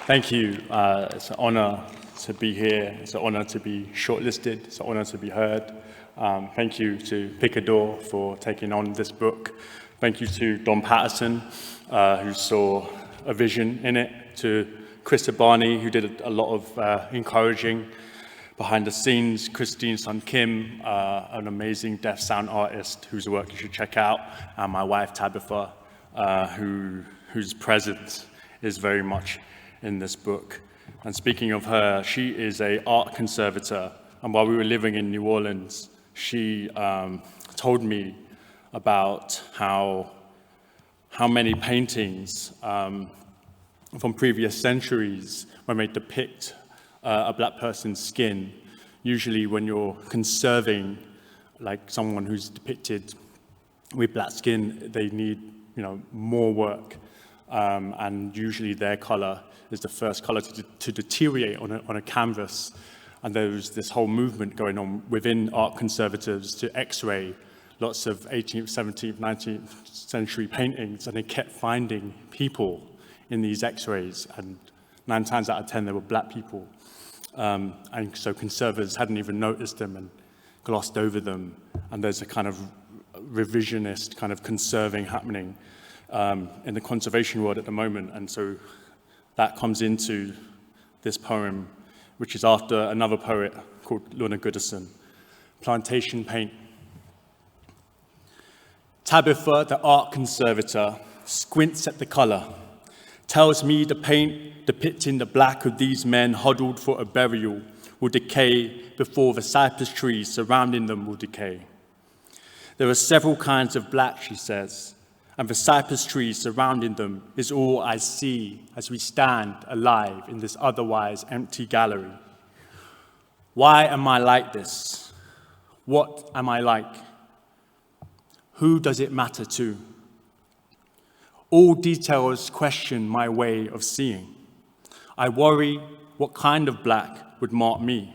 Thank you. It's an honor to be here. It's an honor to be shortlisted. It's an honor to be heard. Thank you to Picador for taking on this book. Thank you to Don Patterson, who saw a vision in it, to Chris Abani, who did a lot of encouraging behind the scenes, Christine Sun Kim, an amazing deaf sound artist whose work you should check out, and my wife Tabitha, whose presence is very much in this book. And speaking of her, she is an art conservator, and while we were living in New Orleans, she told me about how many paintings from previous centuries, when they depict a black person's skin, usually when you're conserving like someone who's depicted with black skin, they need more work, and usually their color is the first color to deteriorate on a canvas. And there was this whole movement going on within art conservators to x-ray lots of 18th, 17th, 19th century paintings, and they kept finding people in these x-rays, and 9 times out of 10 they were black people. And so conservators hadn't even noticed them and glossed over them, and there's a kind of revisionist kind of conserving happening in the conservation world at the moment. And so that comes into this poem, which is after another poet called Lorna Goodison, Plantation Paint. Tabitha, the art conservator, squints at the color, tells me the paint depicting the black of these men huddled for a burial will decay before the cypress trees surrounding them will decay. There are several kinds of black, she says, and the cypress trees surrounding them is all I see as we stand alive in this otherwise empty gallery. Why am I like this? What am I like? Who does it matter to? All details question my way of seeing. I worry what kind of black would mark me.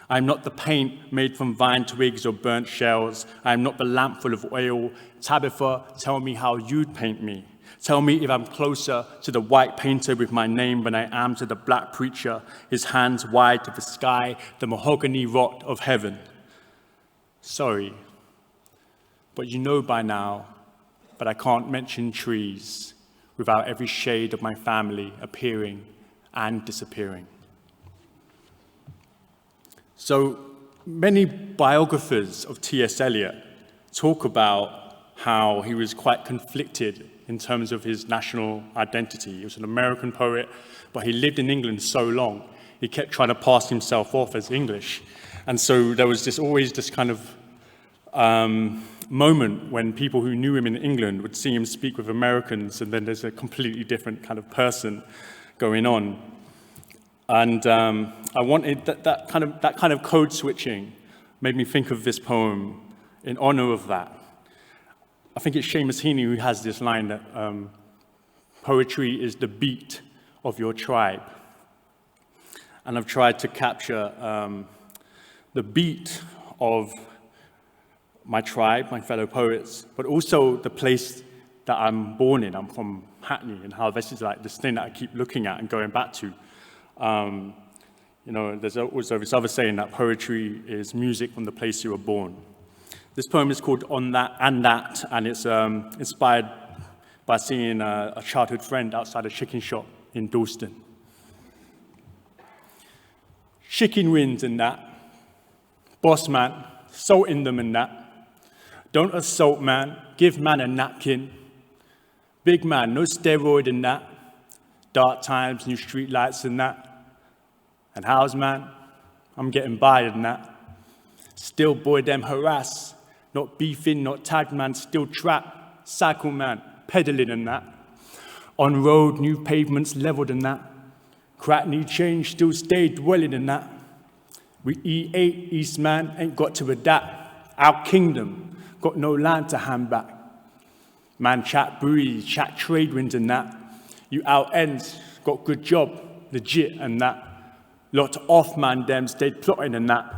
I am not the paint made from vine twigs or burnt shells. I am not the lamp full of oil. Tabitha, tell me how you'd paint me. Tell me if I'm closer to the white painter with my name than I am to the black preacher, his hands wide to the sky, the mahogany rot of heaven. Sorry, but you know by now that I can't mention trees without every shade of my family appearing and disappearing. So many biographers of T.S. Eliot talk about how he was quite conflicted in terms of his national identity. He was an American poet, but he lived in England so long, he kept trying to pass himself off as English. And so there was always this kind of moment when people who knew him in England would see him speak with Americans, and then there's a completely different kind of person going on. And I wanted that kind of code switching made me think of this poem in honor of that. I think it's Seamus Heaney who has this line that poetry is the beat of your tribe. And I've tried to capture the beat of my tribe, my fellow poets, but also the place that I'm born in. I'm from Hackney, and how this is like this thing that I keep looking at and going back to. There's also this other saying that poetry is music from the place you were born. This poem is called On That and That, and it's inspired by seeing a childhood friend outside a chicken shop in Dalston. Chicken wings and that. Boss man, salt in them and that. Don't assault man, give man a napkin. Big man, no steroid in that. Dark times, new street lights and that. And how's man? I'm getting by in that. Still boy them harass. Not beefing, not tagged man, still trap. Cycle man, pedaling and that. On road, new pavements leveled and that. Crack need change, still stay dwelling in that. We E8, East man, ain't got to adapt. Our kingdom, got no land to hand back. Man chat breeze, chat trade winds and that. You out ends, got good job, legit and that. Lot off man them stayed plotting and that.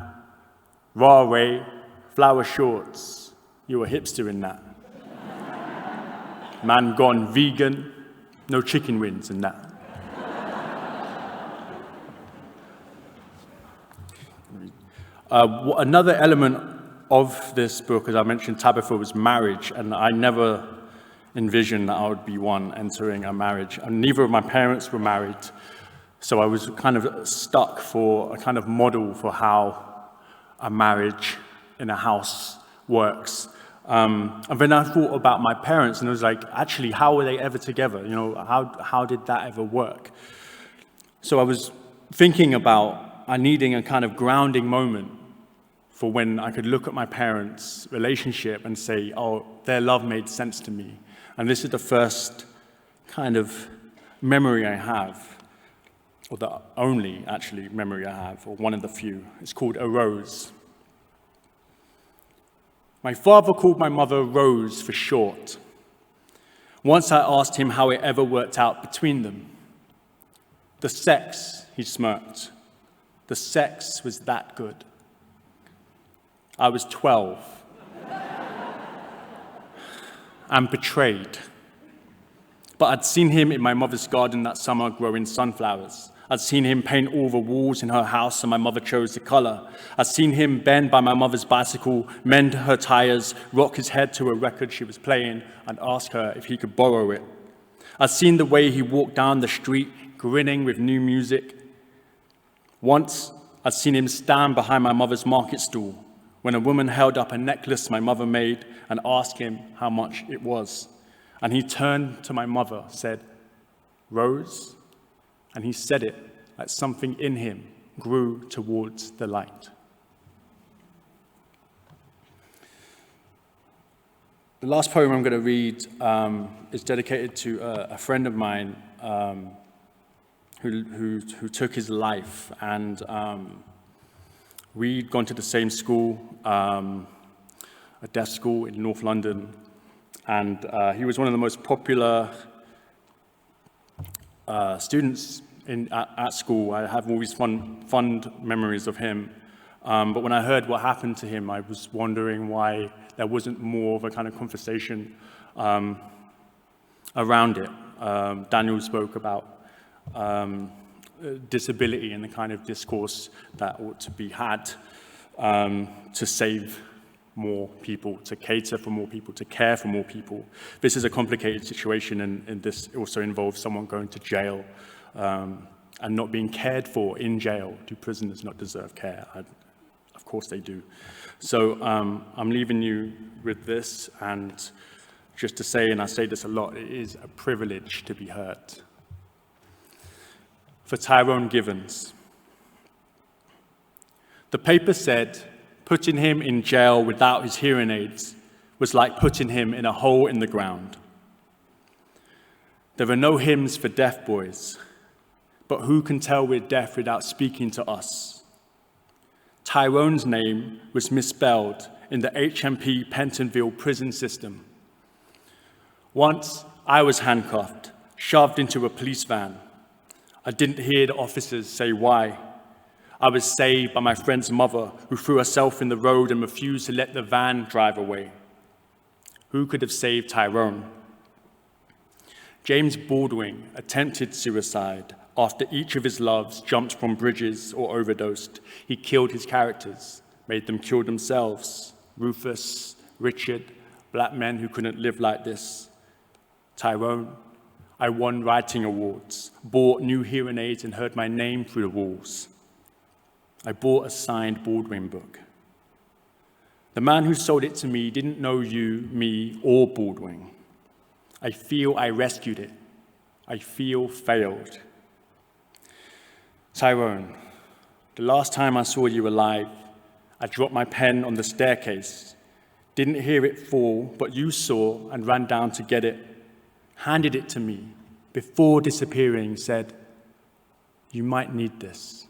Raw way, flower shorts, you a hipster in that. Man gone vegan, no chicken wings and that. Another element of this book, as I mentioned, Tabitha, was marriage, and I never envisioned that I would be one entering a marriage. And neither of my parents were married, so I was kind of stuck for a kind of model for how a marriage in a house works. And then I thought about my parents, and I was like, actually, how were they ever together? You know, how did that ever work? So I was thinking about needing a kind of grounding moment for when I could look at my parents' relationship and say, oh, their love made sense to me. And this is the first kind of memory I have, or the only, actually, memory I have, or one of the few. It's called A Rose. My father called my mother Rose for short. Once I asked him how it ever worked out between them. The sex, he smirked. The sex was that good. I was 12 and betrayed. But I'd seen him in my mother's garden that summer growing sunflowers. I'd seen him paint all the walls in her house and my mother chose the color. I'd seen him bend by my mother's bicycle, mend her tires, rock his head to a record she was playing, and ask her if he could borrow it. I'd seen the way he walked down the street, grinning with new music. Once, I'd seen him stand behind my mother's market stall when a woman held up a necklace my mother made and asked him how much it was. And he turned to my mother, said, Rose? And he said it like something in him grew towards the light. The last poem I'm going to read is dedicated to a friend of mine who took his life, and we'd gone to the same school, a deaf school in North London, and he was one of the most popular students at school. I have all these fond memories of him, but when I heard what happened to him, I was wondering why there wasn't more of a kind of conversation around it. Daniel spoke about disability and the kind of discourse that ought to be had to save more people, to cater for more people, to care for more people. This is a complicated situation, and this also involves someone going to jail and not being cared for in jail. Do prisoners not deserve care? Of course they do. So I'm leaving you with this, and just to say, and I say this a lot, it is a privilege to be heard. For Tyrone Givens. The paper said putting him in jail without his hearing aids was like putting him in a hole in the ground. There are no hymns for deaf boys, but who can tell we're deaf without speaking to us? Tyrone's name was misspelled in the HMP Pentonville prison system. Once I was handcuffed, shoved into a police van. I didn't hear the officers say why. I was saved by my friend's mother, who threw herself in the road and refused to let the van drive away. Who could have saved Tyrone? James Baldwin attempted suicide after each of his loves jumped from bridges or overdosed. He killed his characters, made them kill themselves. Rufus, Richard, black men who couldn't live like this. Tyrone, I won writing awards, bought new hearing aids and heard my name through the walls. I bought a signed Baldwin book. The man who sold it to me didn't know you, me, or Baldwin. I feel I rescued it. I feel failed. Tyrone, the last time I saw you alive, I dropped my pen on the staircase. Didn't hear it fall, but you saw and ran down to get it, handed it to me, before disappearing, said, you might need this.